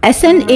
SNA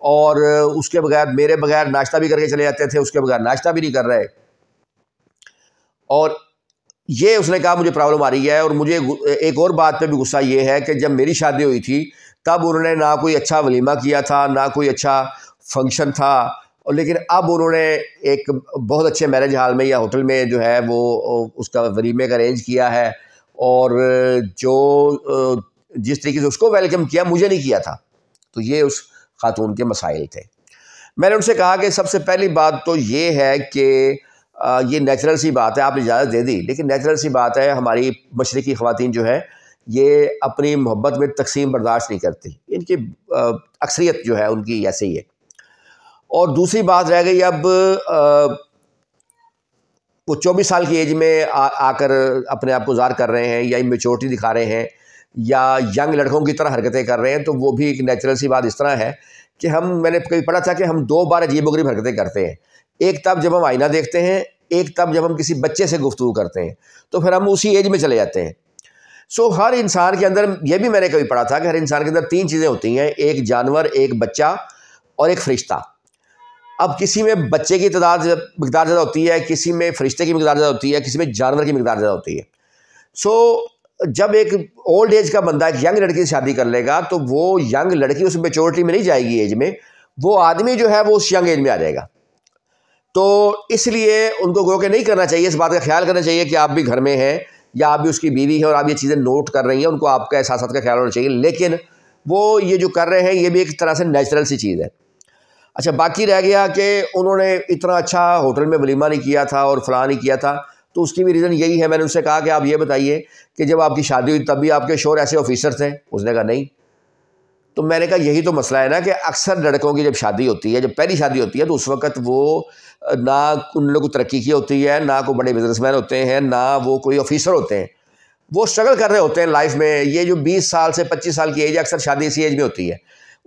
اور اس کے بغیر میرے بغیر ناشتہ بھی کر کے چلے جاتے تھے، اس کے بغیر ناشتہ بھی نہیں کر رہے. اور یہ اس نے کہا مجھے پرابلم آ رہی ہے. اور مجھے ایک اور بات پہ بھی غصہ یہ ہے کہ جب میری شادی ہوئی تھی تب انہوں نے نہ کوئی اچھا ولیمہ کیا تھا، نہ کوئی اچھا فنکشن تھا، اور لیکن اب انہوں نے ایک بہت اچھے میرج ہال میں یا ہوٹل میں جو ہے وہ اس کا ولیمے کا ارینج کیا ہے، اور جو جس طریقے سے اس کو ویلکم کیا مجھے نہیں کیا تھا. تو یہ اس خاتون کے مسائل تھے. میں نے ان سے کہا کہ سب سے پہلی بات تو یہ ہے کہ یہ نیچرل سی بات ہے، آپ نے اجازت دے دی، لیکن نیچرل سی بات ہے ہماری مشرقی خواتین جو ہے یہ اپنی محبت میں تقسیم برداشت نہیں کرتی، ان کی اکثریت جو ہے ان کی ایسے ہی ہے. اور دوسری بات رہ گئی اب وہ 24 سال کی ایج میں آ کر اپنے آپ کو ظاہر کر رہے ہیں یا میچورٹی دکھا رہے ہیں یا ینگ لڑکوں کی طرح حرکتیں کر رہے ہیں، تو وہ بھی ایک نیچرل سی بات اس طرح ہے کہ میں نے کبھی پڑھا تھا کہ ہم 2 بار عجیب و غریب حرکتیں کرتے ہیں. ایک تب جب ہم آئینہ دیکھتے ہیں، ایک تب جب ہم کسی بچے سے گفتگو کرتے ہیں، تو پھر ہم اسی ایج میں چلے جاتے ہیں. ہر انسان کے اندر، یہ بھی میں نے کبھی پڑھا تھا کہ ہر انسان کے اندر 3 چیزیں ہوتی ہیں، ایک جانور، ایک بچہ اور ایک فرشتہ. اب کسی میں بچے کی مقدار زیادہ ہوتی ہے، کسی میں فرشتے کی مقدار زیادہ ہوتی ہے، کسی میں جانور کی مقدار زیادہ ہوتی ہے. جب ایک اولڈ ایج کا بندہ ایک ینگ لڑکی سے شادی کر لے گا تو وہ ینگ لڑکی اس میچورٹی میں نہیں جائے گی ایج میں، وہ آدمی جو ہے وہ اس ینگ ایج میں آ جائے گا. تو اس لیے ان کو گو کہ نہیں کرنا چاہیے، اس بات کا خیال کرنا چاہیے کہ آپ بھی گھر میں ہیں یا آپ بھی اس کی بیوی ہیں اور آپ یہ چیزیں نوٹ کر رہی ہیں، ان کو آپ کا احساسات کا خیال ہونا چاہیے. لیکن وہ یہ جو کر رہے ہیں یہ بھی ایک طرح سے نیچرل سی چیز ہے. اچھا، باقی رہ گیا کہ انہوں نے اتنا اچھا ہوٹل میں ولیمہ نہیں کیا تھا اور فلاں نہیں کیا تھا، تو اس کی بھی ریزن یہی ہے. میں نے ان سے کہا کہ آپ یہ بتائیے کہ جب آپ کی شادی ہوئی تب بھی آپ کے شوہر ایسے آفیسر تھے؟ اس نے کہا نہیں. تو میں نے کہا یہی تو مسئلہ ہے نا کہ اکثر لڑکوں کی جب شادی ہوتی ہے، جب پہلی شادی ہوتی ہے، تو اس وقت وہ نہ ان لوگوں کو ترقی کی ہوتی ہے، نہ کوئی بڑے بزنس مین ہوتے ہیں، نہ وہ کوئی آفیسر ہوتے ہیں. وہ اسٹرگل کر رہے ہوتے ہیں لائف میں. یہ جو 20 سال سے 25 سال کی ایج ہے، اکثر شادی اسی ایج میں ہوتی ہے.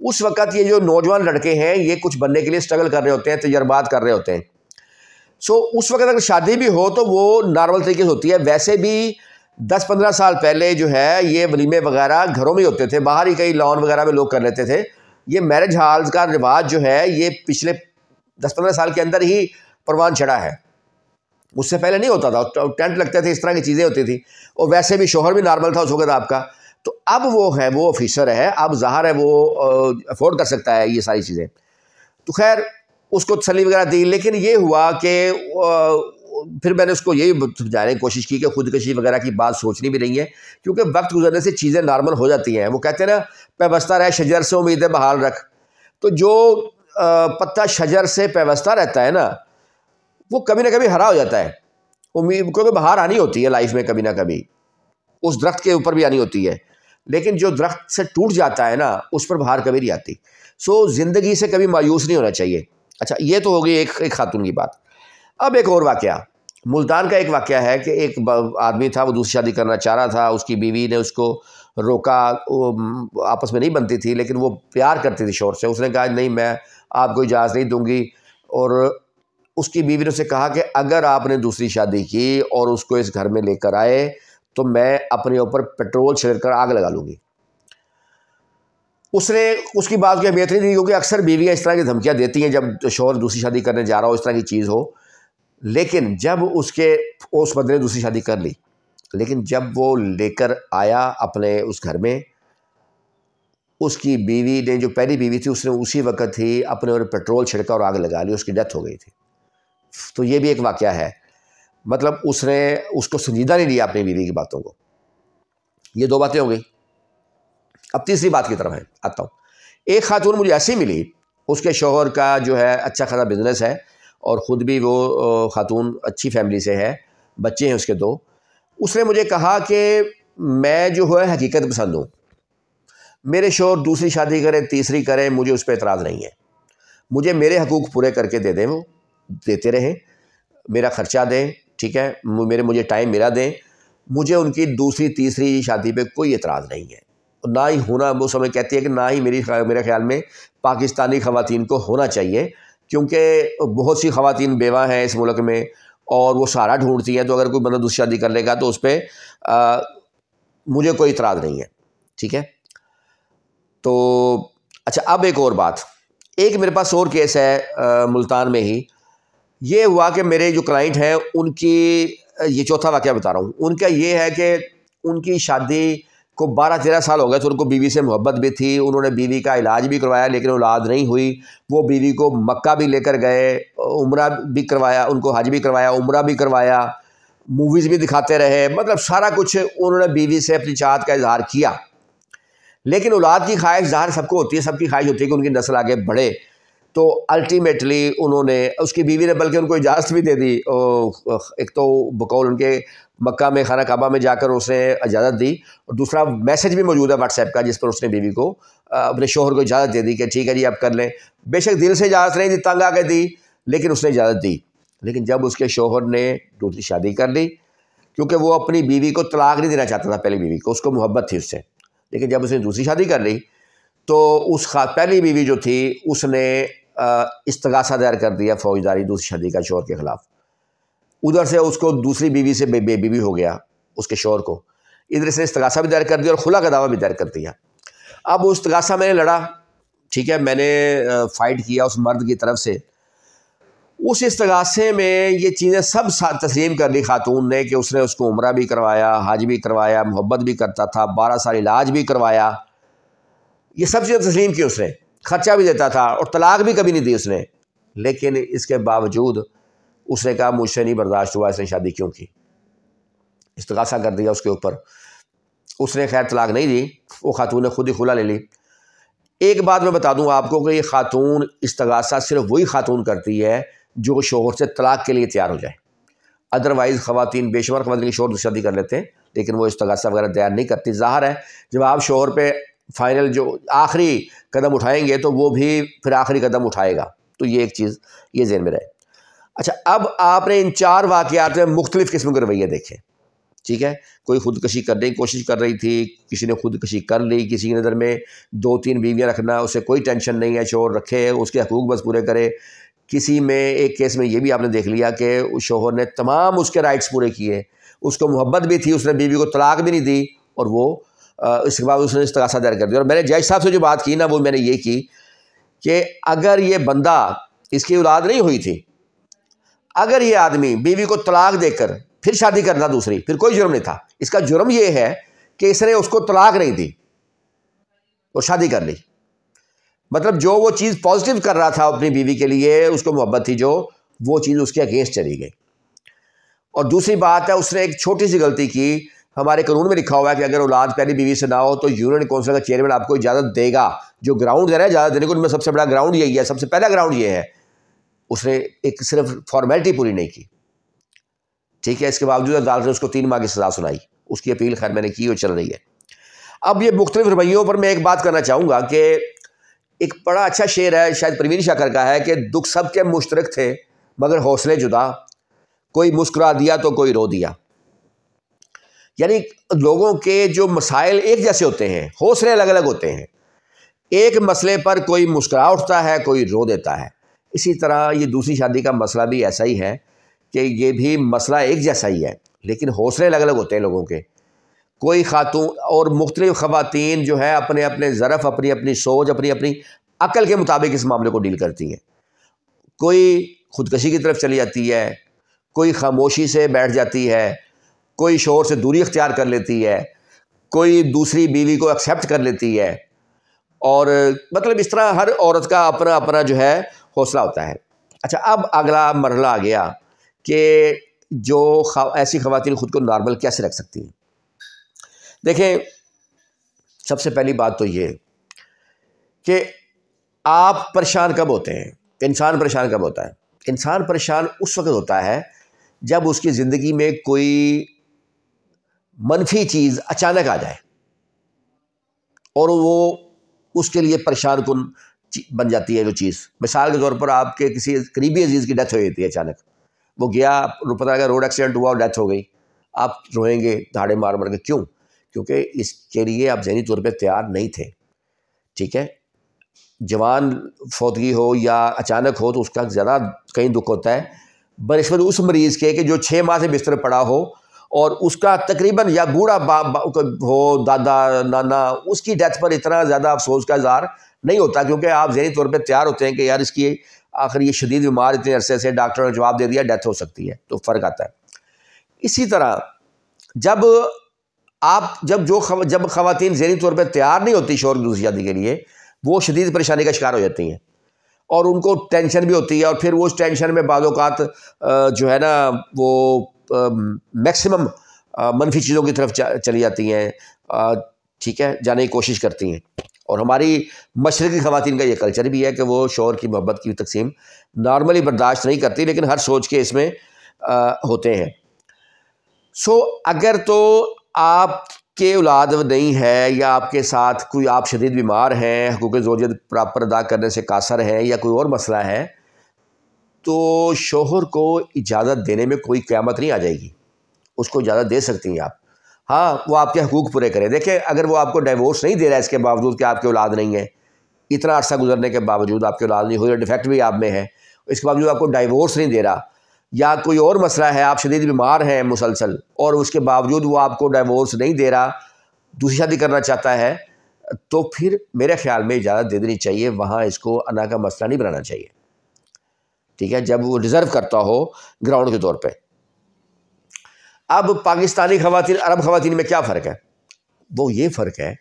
اس وقت یہ جو نوجوان لڑکے ہیں یہ کچھ بننے کے لیے اسٹرگل کر رہے ہوتے ہیں، تجربات کر رہے ہوتے ہیں. اس وقت اگر شادی بھی ہو تو وہ نارمل طریقے سے ہوتی ہے. ویسے بھی 10-15 سال پہلے جو ہے یہ ولیمے وغیرہ گھروں میں ہوتے تھے، باہر ہی کئی لان وغیرہ میں لوگ کر لیتے تھے. یہ میرج ہالز کا رواج جو ہے یہ پچھلے 10-15 سال کے اندر ہی پروان چڑھا ہے. اس سے پہلے نہیں ہوتا تھا. ٹینٹ لگتے تھے، اس طرح کی چیزیں ہوتی تھی، اور ویسے بھی شوہر بھی نارمل تھا اس وقت آپ کا. تو اب وہ ہے، وہ آفیسر ہے، اب ظاہر ہے وہ افورڈ کر سکتا ہے یہ ساری چیزیں. تو خیر اس کو تسلی وغیرہ دی. لیکن یہ ہوا کہ پھر میں نے اس کو یہی سمجھانے کی کوشش کی کہ خودکشی وغیرہ کی بات سوچنی بھی نہیں ہے، کیونکہ وقت گزرنے سے چیزیں نارمل ہو جاتی ہیں. وہ کہتے ہیں نا پیوستہ رہے شجر سے امیدیں بحال رکھ. تو جو پتا شجر سے پیوستہ رہتا ہے نا وہ کبھی نہ کبھی ہرا ہو جاتا ہے. امید کیونکہ بہار آنی ہوتی ہے لائف میں، کبھی نہ کبھی اس درخت کے اوپر بھی آنی ہوتی ہے، لیکن جو درخت سے ٹوٹ جاتا ہے نا اس پر بہار کبھی نہیں آتی. زندگی سے کبھی مایوس نہیں ہونا چاہیے. اچھا، یہ تو ہو گئی ایک خاتون کی بات. اب ایک اور واقعہ ملتان کا ایک واقعہ ہے کہ ایک آدمی تھا، وہ دوسری شادی کرنا چاہ رہا تھا. اس کی بیوی نے اس کو روکا. آپس میں نہیں بنتی تھی لیکن وہ پیار کرتی تھی شوہر سے. اس نے کہا نہیں، میں آپ کو اجازت نہیں دوں گی. اور اس کی بیوی نے اسے کہا کہ اگر آپ نے دوسری شادی کی اور اس کو اس گھر میں لے کر آئے تو میں اپنے اوپر پیٹرول چھڑک کر آگ لگا لوں گی. اس نے اس کی بات کی اہمیت نہیں دی، کیونکہ اکثر بیویاں اس طرح کی دھمکیاں دیتی ہیں جب شوہر دوسری شادی کرنے جا رہا ہو، اس طرح کی چیز ہو. لیکن جب اس بندے نے دوسری شادی کر لی، لیکن جب وہ لے کر آیا اپنے اس گھر میں، اس کی بیوی نے، جو پہلی بیوی تھی، اس نے اسی وقت ہی اپنے اوپر پیٹرول چھڑکا اور آگ لگا لی. اس کی ڈیتھ ہو گئی تھی. تو یہ بھی ایک واقعہ ہے. مطلب اس نے اس کو سنجیدہ نہیں لیا اپنی بیوی کی باتوں کو. یہ 2 باتیں ہو گئی. اب تیسری بات کی طرف آتا ہوں. ایک خاتون مجھے ایسی ملی، اس کے شوہر کا جو ہے اچھا خاصا بزنس ہے اور خود بھی وہ خاتون اچھی فیملی سے ہے، بچے ہیں اس کے 2. اس نے مجھے کہا کہ میں جو ہے حقیقت پسند ہوں. میرے شوہر دوسری شادی کریں، تیسری کریں، مجھے اس پہ اعتراض نہیں ہے. مجھے میرے حقوق پورے کر کے دے دیں، وہ دیتے رہیں، میرا خرچہ دیں، ٹھیک ہے، مجھے ٹائم میرا دیں. مجھے ان کی دوسری تیسری شادی پہ کوئی اعتراض نہیں ہے. نہ ہی ہونا، وہ سمجھ کہتی ہے کہ نہ ہی میرے خیال میں پاکستانی خواتین کو ہونا چاہیے، کیونکہ بہت سی خواتین بیوہ ہیں اس ملک میں اور وہ سہارا ڈھونڈتی ہیں. تو اگر کوئی بندہ دوسری شادی کر لے گا تو اس پہ مجھے کوئی اعتراض نہیں ہے. ٹھیک ہے. تو اچھا، اب ایک اور بات. ایک میرے پاس اور کیس ہے ملتان میں ہی. یہ ہوا کہ میرے جو کلائنٹ ہیں ان کی یہ چوتھا واقعہ بتا رہا ہوں. ان کا یہ ہے کہ ان کی شادی کو 12-13 سال ہو گئے. تو ان کو بیوی سے محبت بھی تھی, انہوں نے بیوی کا علاج بھی کروایا لیکن اولاد نہیں ہوئی. وہ بیوی کو مکہ بھی لے کر گئے, عمرہ بھی کروایا, ان کو حج بھی کروایا, عمرہ بھی کروایا, موویز بھی دکھاتے رہے, مطلب سارا کچھ انہوں نے بیوی سے اپنی چاہت کا اظہار کیا. لیکن اولاد کی خواہش ظاہر سب کو ہوتی ہے, سب کی خواہش ہوتی ہے کہ ان کی نسل آگے بڑھے. تو الٹیمیٹلی انہوں نے, اس کی بیوی نے بلکہ ان کو اجازت بھی دے دی. ایک تو بقول ان کے مکہ میں خانہ کعبہ میں جا کر اس نے اجازت دی, اور دوسرا میسج بھی موجود ہے واٹس ایپ کا جس پر اس نے بیوی کو اپنے شوہر کو اجازت دے دی کہ ٹھیک ہے جی آپ کر لیں. بے شک دل سے اجازت نہیں دی, تنگ آ کے دی, لیکن اس نے اجازت دی. لیکن جب اس کے شوہر نے دوسری شادی کر لی, کیونکہ وہ اپنی بیوی کو طلاق نہیں دینا چاہتا تھا پہلی بیوی کو, اس کو محبت تھی اس سے, لیکن جب اس نے دوسری شادی کر لی تو اس پہلی بیوی جو تھی اس نے استغاثہ دائر کر دیا فوجداری دوسری شادی کا شوہر کے خلاف. ادھر سے اس کو دوسری بیوی سے بیوی ہو گیا اس کے شوہر کو, ادھر سے استغاثہ بھی دائر کر دیا اور خلا کا دعویٰ بھی دائر کر دیا. اب اس استغاثہ میں نے لڑا, ٹھیک ہے, میں نے فائٹ کیا اس مرد کی طرف سے. اس استغاثے میں یہ چیزیں سب تسلیم کر لی خاتون نے کہ اس نے اس کو عمرہ بھی کروایا, حج بھی کروایا, محبت بھی کرتا تھا, 12 سال علاج بھی کروایا, یہ سب چیزیں تسلیم کی اس نے, خرچہ بھی دیتا تھا, اور طلاق بھی کبھی نہیں دی اس نے. لیکن اس کے باوجود اس نے کہا مجھ سے نہیں برداشت ہوا, اس نے شادی کیوں کی, استغاثہ کر دیا اس کے اوپر. اس نے خیر طلاق نہیں دی, وہ خاتون نے خود ہی خلا لے لی. ایک بات میں بتا دوں آپ کو کہ یہ خاتون استغاثہ صرف وہی خاتون کرتی ہے جو شوہر سے طلاق کے لیے تیار ہو جائے. ادروائز خواتین, بے شمار خواتین کے شوہر دوسری شادی کر لیتے ہیں لیکن وہ استغاثہ وغیرہ تیار نہیں کرتی. ظاہر ہے جب آپ شوہر پہ فائنل جو آخری قدم اٹھائیں گے تو وہ بھی پھر آخری قدم اٹھائے گا. تو یہ ایک چیز یہ ذہن میں رہے. اچھا, اب آپ نے ان 4 واقعات میں مختلف قسم کے رویے دیکھے, ٹھیک ہے. کوئی خودکشی کرنے کی کوشش کر رہی تھی, کسی نے خودکشی کر لی, کسی کی نظر میں 2-3 بیویاں رکھنا اسے کوئی ٹینشن نہیں ہے, شوہر رکھے, اس کے حقوق بس پورے کرے. کسی میں ایک کیس میں یہ بھی آپ نے دیکھ لیا کہ شوہر نے تمام اس کے رائٹس پورے کیے, اس کو محبت بھی تھی, اس نے بیوی کو طلاق بھی نہیں دی, اور وہ اس کے بعد اس نے استغاثہ دائر کر دیا. اور میں نے جج صاحب سے جو بات کی نا, وہ میں نے یہ کی کہ اگر یہ بندہ, اس کی اولاد نہیں ہوئی تھی, اگر یہ آدمی بیوی کو طلاق دے کر پھر شادی کرنا دوسری, پھر کوئی جرم نہیں تھا. اس کا جرم یہ ہے کہ اس نے اس کو طلاق نہیں دی اور شادی کر لی. مطلب جو وہ چیز پازیٹیو کر رہا تھا اپنی بیوی کے لیے, اس کو محبت تھی جو, وہ چیز اس کے اگینسٹ چلی گئی. اور دوسری بات ہے, اس نے ایک چھوٹی سی غلطی کی. ہمارے قانون میں لکھا ہوا ہے کہ اگر اولاد پہلی بیوی سے نہ ہو تو یونین کونسل کا چیئرمین آپ کو اجازت دے گا. جو گراؤنڈ دے رہا ہے اجازت دینے کو, ان میں سب سے بڑا گراؤنڈ یہی ہے, سب سے پہلا گراؤنڈ یہ ہے. اس نے ایک صرف فارمیلٹی پوری نہیں کی, ٹھیک ہے. اس کے باوجود عدالت نے اس کو 3 ماہ کی سزا سنائی. اس کی اپیل خیر میں نے کی اور چل رہی ہے. اب یہ مختلف رویوں پر میں ایک بات کرنا چاہوں گا کہ ایک بڑا اچھا شعر ہے, شاید پروین شاکر کا ہے, کہ دکھ سب کے مشترک تھے مگر حوصلے جدا, کوئی مسکرا دیا تو کوئی رو دیا. یعنی لوگوں کے جو مسائل ایک جیسے ہوتے ہیں, حوصلے الگ الگ ہوتے ہیں. ایک مسئلے پر کوئی مسکرا اٹھتا ہے, کوئی رو دیتا ہے. اسی طرح یہ دوسری شادی کا مسئلہ بھی ایسا ہی ہے کہ یہ بھی مسئلہ ایک جیسا ہی ہے, لیکن حوصلے الگ الگ ہوتے ہیں لوگوں کے. کوئی خاتون اور مختلف خواتین جو ہے اپنے اپنے ظرف, اپنی اپنی سوچ, اپنی اپنی عقل کے مطابق اس معاملے کو ڈیل کرتی ہیں. کوئی خودکشی کی طرف چلی جاتی ہے, کوئی خاموشی سے بیٹھ جاتی ہے, کوئی شوہر سے دوری اختیار کر لیتی ہے, کوئی دوسری بیوی کو ایکسیپٹ کر لیتی ہے. اور مطلب اس طرح ہر عورت کا اپنا اپنا جو ہے حوصلہ ہوتا ہے. اچھا, اب اگلا مرحلہ آ گیا کہ جو ایسی خواتین خود کو نارمل کیسے رکھ سکتی ہیں. دیکھیں, سب سے پہلی بات تو یہ کہ آپ پریشان کب ہوتے ہیں, انسان پریشان کب ہوتا ہے. انسان پریشان اس وقت ہوتا ہے جب اس کی زندگی میں کوئی منفی چیز اچانک آ جائے اور وہ اس کے لیے پریشان کن بن جاتی ہے. جو چیز, مثال کے طور پر آپ کے کسی قریبی عزیز کی ڈیتھ ہو جاتی ہے اچانک, وہ گیا, پتہ لگا روڈ ایکسیڈنٹ ہوا اور ڈیتھ ہو گئی. آپ روئیں گے دھاڑے مار مار کے, کیوں؟ کیونکہ اس کے لیے آپ ذہنی طور پہ تیار نہیں تھے, ٹھیک ہے. جوان فوتگی ہو یا اچانک ہو تو اس کا زیادہ کہیں دکھ ہوتا ہے بنسبت اس مریض کے کہ جو 6 ماہ سے بستر پڑا ہو اور اس کا تقریباً یا بوڑھا ہو دادا نانا اس کی ڈیتھ پر اتنا زیادہ افسوس کا اظہار نہیں ہوتا، کیونکہ آپ ذہنی طور پہ تیار ہوتے ہیں کہ یار اس کی آخر یہ شدید بیمار اتنے عرصے سے ڈاکٹر نے جواب دے دیا ڈیتھ ہو سکتی ہے، تو فرق آتا ہے۔ اسی طرح جب خواتین ذہنی طور پہ تیار نہیں ہوتی شوہر کی دوسری شادی کے لیے، وہ شدید پریشانی کا شکار ہو جاتی ہیں اور ان کو ٹینشن بھی ہوتی ہے، اور پھر وہ اس ٹینشن میں بعض اوقات جو ہے نا وہ میکسیمم منفی چیزوں کی طرف چلی جاتی ہیں، ٹھیک ہے، جانے کی کوشش کرتی ہیں۔ اور ہماری مشرقی خواتین کا یہ کلچر بھی ہے کہ وہ شوہر کی محبت کی تقسیم نارملی برداشت نہیں کرتی، لیکن ہر سوچ کے اس میں ہوتے ہیں۔ اگر تو آپ کے اولاد نہیں ہے یا آپ کے ساتھ کوئی آپ شدید بیمار ہیں، حقوق زوجیت پراپر ادا کرنے سے قاصر ہیں یا کوئی اور مسئلہ ہے، تو شوہر کو اجازت دینے میں کوئی قیامت نہیں آ جائے گی، اس کو اجازت دے سکتی ہیں آپ۔ ہاں، وہ آپ کے حقوق پورے کرے۔ دیکھیں، اگر وہ آپ کو ڈیورس نہیں دے رہا ہے اس کے باوجود کہ آپ کی اولاد نہیں ہے، اتنا عرصہ گزرنے کے باوجود آپ کی اولاد نہیں ہوئی اور ڈیفیکٹ بھی آپ میں ہے، اس کے باوجود آپ کو ڈائیورس نہیں دے رہا، یا کوئی اور مسئلہ ہے، آپ شدید بیمار ہیں مسلسل اور اس کے باوجود وہ آپ کو ڈائیورس نہیں دے رہا، دوسری شادی کرنا چاہتا ہے، تو پھر میرے خیال میں اجازت دے دینی چاہیے، وہاں اس کو انا کا مسئلہ نہیں بنانا چاہیے، ٹھیک ہے، جب وہ ڈیزرو کرتا ہو گراؤنڈ کے طور پہ۔ اب پاکستانی خواتین عرب خواتین میں کیا فرق ہے؟ وہ یہ فرق ہے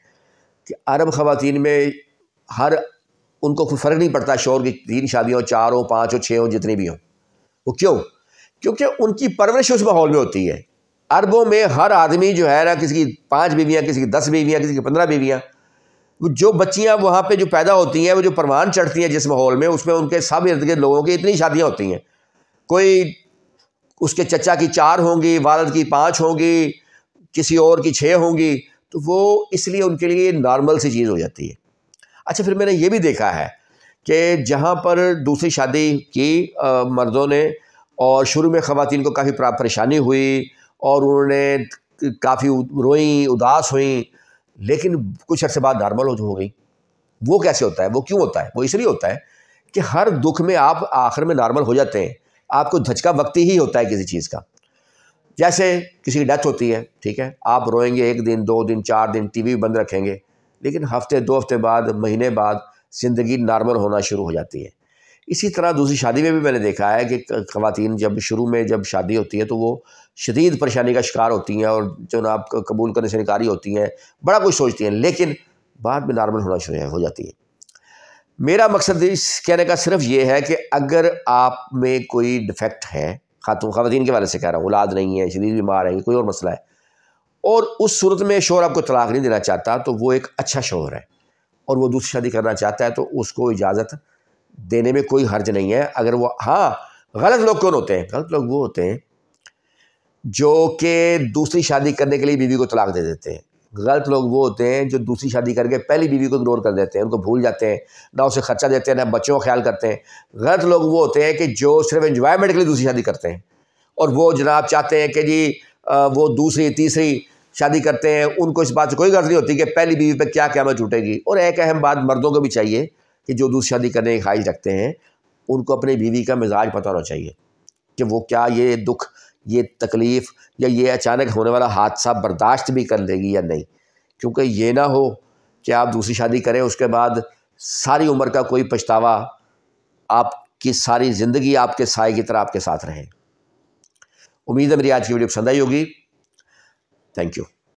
کہ عرب خواتین میں ان کو کوئی فرق نہیں پڑتا شوہر کی 3 شادیوں 4 ہوں 5 ہوں 6 ہوں جتنی بھی ہوں۔ وہ کیوں؟ کیونکہ ان کی پرورش اس ماحول میں ہوتی ہے۔ عربوں میں ہر آدمی جو ہے نا، کسی کی 5 بیویاں، کسی کی 10 بیویاں، کسی کی 15 بیویاں، جو بچیاں وہاں پہ جو پیدا ہوتی ہیں، وہ جو پروان چڑھتی ہیں جس ماحول میں، اس میں ان کے سب ارد گرد لوگوں کی اتنی شادیاں ہوتی ہیں، کوئی اس کے چچا کی 4 ہوں گی، والد کی 5 ہوں گی، کسی اور کی 6 ہوں گی، تو وہ اس لیے ان کے لیے نارمل سی چیز ہو جاتی ہے۔ اچھا، پھر میں نے یہ بھی دیکھا ہے کہ جہاں پر دوسری شادی کی مردوں نے، اور شروع میں خواتین کو کافی پریشانی ہوئی اور انہوں نے کافی روئیں، اداس ہوئیں، لیکن کچھ عرصے بعد نارمل ہو گئی۔ وہ کیسے ہوتا ہے؟ وہ کیوں ہوتا ہے؟ وہ اس لیے ہوتا ہے کہ ہر دکھ میں آپ آخر میں نارمل ہو جاتے ہیں، آپ کو دھچکا وقتی ہی ہوتا ہے کسی چیز کا۔ جیسے کسی کی ڈیتھ ہوتی ہے، ٹھیک ہے، آپ روئیں گے 1 دن 2 دن 4 دن، ٹی وی بند رکھیں گے، لیکن ہفتے 2 ہفتے بعد، مہینے بعد زندگی نارمل ہونا شروع ہو جاتی ہے۔ اسی طرح دوسری شادی میں بھی میں نے دیکھا ہے کہ خواتین جب شروع میں جب شادی ہوتی ہے تو وہ شدید پریشانی کا شکار ہوتی ہیں اور جناب قبول کرنے سے انکاری ہوتی ہیں، بڑا کچھ سوچتی ہیں، لیکن بعد میں نارمل ہونا شروع ہو جاتی ہے۔ میرا مقصد اس کہنے کا صرف یہ ہے کہ اگر آپ میں کوئی ڈیفیکٹ ہے، خواتین کے والے سے کہہ رہا ہوں، اولاد نہیں ہے، شدید بیمار ہے، کوئی اور مسئلہ ہے، اور اس صورت میں شوہر آپ کو طلاق نہیں دینا چاہتا، تو وہ ایک اچھا شوہر ہے اور وہ دوسری شادی کرنا چاہتا ہے، تو اس کو اجازت دینے میں کوئی حرج نہیں ہے۔ اگر وہ غلط لوگ کون ہوتے ہیں؟ غلط لوگ وہ ہوتے ہیں جو کہ دوسری شادی کرنے کے لیے بیوی کو طلاق دے دیتے ہیں۔ غلط لوگ وہ ہوتے ہیں جو دوسری شادی کر کے پہلی بیوی کو اگنور کر دیتے ہیں، ان کو بھول جاتے ہیں، نہ اسے خرچہ دیتے ہیں، نہ بچوں کا خیال کرتے ہیں۔ غلط لوگ وہ ہوتے ہیں کہ جو صرف انجوائمنٹ کے لیے دوسری شادی کرتے ہیں، اور وہ جناب چاہتے ہیں کہ جی وہ دوسری تیسری شادی کرتے ہیں، ان کو اس بات سے کوئی غرض نہیں ہوتی کہ پہلی بیوی پہ کیا قیامت ٹوٹے گی۔ اور ایک اہم بات مردوں کو بھی چاہیے کہ جو دوسری شادی کرنے کی خواہش رکھتے ہیں، ان کو اپنی بیوی کا مزاج پتہ ہونا چاہیے کہ وہ کیا یہ دکھ، یہ تکلیف یا یہ اچانک ہونے والا حادثہ برداشت بھی کر لے گی یا نہیں، کیونکہ یہ نہ ہو کہ آپ دوسری شادی کریں، اس کے بعد ساری عمر کا کوئی پچھتاوا، آپ کی ساری زندگی آپ کے سائے کی طرح آپ کے ساتھ رہے۔ امید ہے میری آج کی ویڈیو پسند آئی ہوگی۔ Thank you.